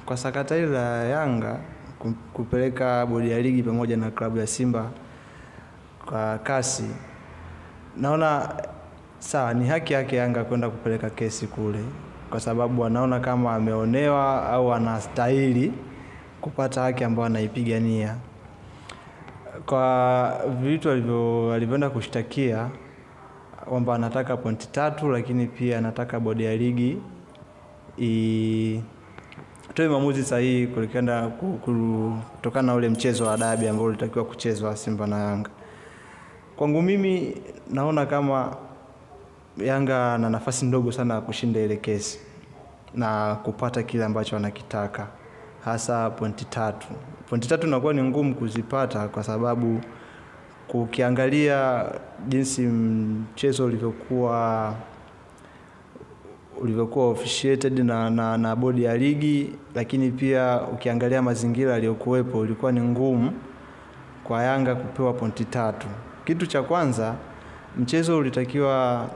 Kwa sakata hili la Yanga kupeleka bodi ya ligi pamoja na klabu ya Simba kwa kasi, naona sawa, ni haki yake Yanga kwenda kupeleka kesi kule, kwa sababu wanaona kama ameonewa au anastahili kupata haki ambayo anaipigania. Kwa vitu alivyoenda kushtakia kwamba anataka pointi 3, lakini pia anataka bodi ya ligi toe maamuzi sahihi kutokana na ule mchezo wa dabi ambao ulitakiwa kuchezwa Simba na Yanga. Kwangu mimi naona kama Yanga ana nafasi ndogo sana ya kushinda ile kesi na kupata kile ambacho anakitaka, hasa pointi 3. Pointi 3 inakuwa ni ngumu kuzipata kwa sababu ukiangalia jinsi mchezo ulivyokuwa officiated na bodi ya ligi, lakini pia ukiangalia mazingira yaliyokuwepo, ilikuwa ni ngumu kwa Yanga kupewa pointi 3. Kitu cha kwanza, mchezo ulitakiwa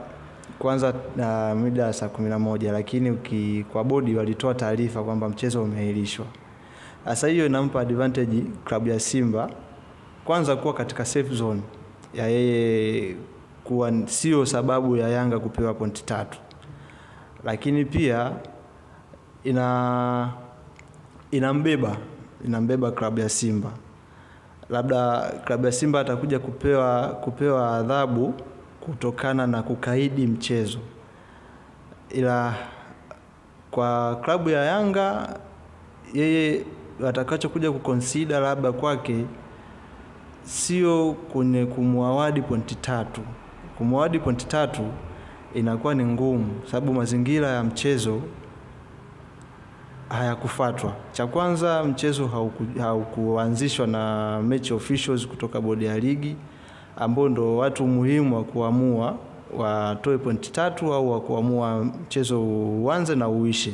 kwanza mida saa 11, lakini kwa bodi walitoa taarifa kwamba mchezo umeahirishwa. Sasa hiyo inampa advantage klabu ya Simba kwanza kuwa katika safe zone ya yeye kuwa sio sababu ya Yanga kupewa pointi 3. Lakini pia inambeba klabu ya Simba. Labda klabu ya Simba atakuja kupewa adhabu kutokana na kukaidi mchezo. Ila kwa klabu ya Yanga, yeye atakachokuja kuconsider labda kwake sio kwenye kumwawadi pointi 3. Kumwawadi pointi 3 inakuwa ni ngumu sababu mazingira ya mchezo hayakufuatwa. Cha kwanza, mchezo haukuanzishwa na match officials kutoka bodi ya ligi ambao ndo watu muhimu wa kuamua watoe pointi 3 au wa kuamua mchezo uanze na uishe.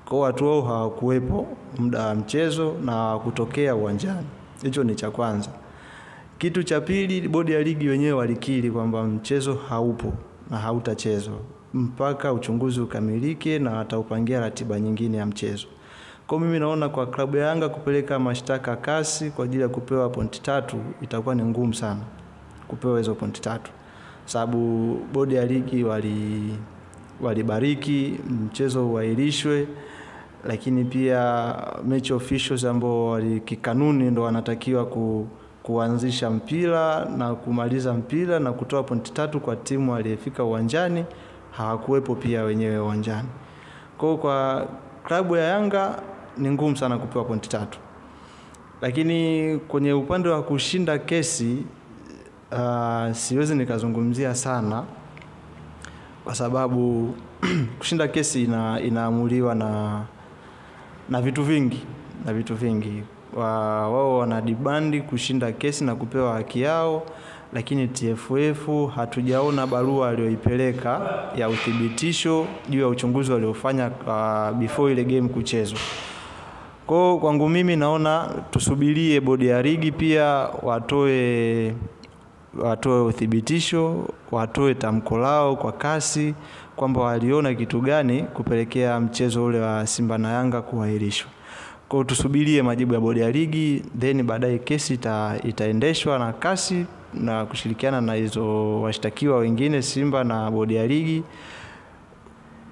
Kwa watu wao hawakuwepo muda wa mchezo na kutokea uwanjani. Hicho ni cha kwanza. Kitu cha pili, bodi ya ligi wenyewe walikiri kwamba mchezo haupo na hautachezwa mpaka uchunguzi ukamilike na ataupangia ratiba nyingine ya mchezo. Kwa mimi naona kwa klabu ya Yanga kupeleka mashtaka kasi kwa ajili ya kupewa pointi 3 itakuwa ni ngumu sana kupewa hizo pointi 3. Sababu bodi ya ligi walibariki mchezo uahirishwe, lakini pia match officials ambao kikanuni ndo wanatakiwa kuanzisha mpira na kumaliza mpira na kutoa pointi 3 kwa timu aliyefika uwanjani hawakuwepo pia wenyewe uwanjani. Kwa klabu ya Yanga ni ngumu sana kupewa pointi 3. Lakini kwenye upande wa kushinda kesi siwezi nikazungumzia sana kwa sababu kushinda kesi inaamuliwa na vitu vingi. Wao wana demand kushinda kesi na kupewa haki yao, lakini TFF hatujaona barua aliyoipeleka ya uthibitisho juu ya uchunguzi waliofanya before ile game kuchezwa. Kwa kwangu mimi naona tusubirie bodi ya ligi pia watoe uthibitisho, watoe tamko lao kwa kasi kwamba waliona kitu gani kupelekea mchezo ule wa Simba na Yanga kuahirishwa. Kwa tusubirie majibu ya bodi ya ligi, then baadaye kesi itaendeshwa na kasi na kushirikiana na hizo washtakiwa wengine Simba na bodi ya ligi.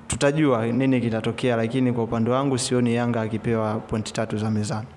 Tutajua nini kitatokea, lakini kwa upande wangu sioni Yanga akipewa pointi 3 za mezani.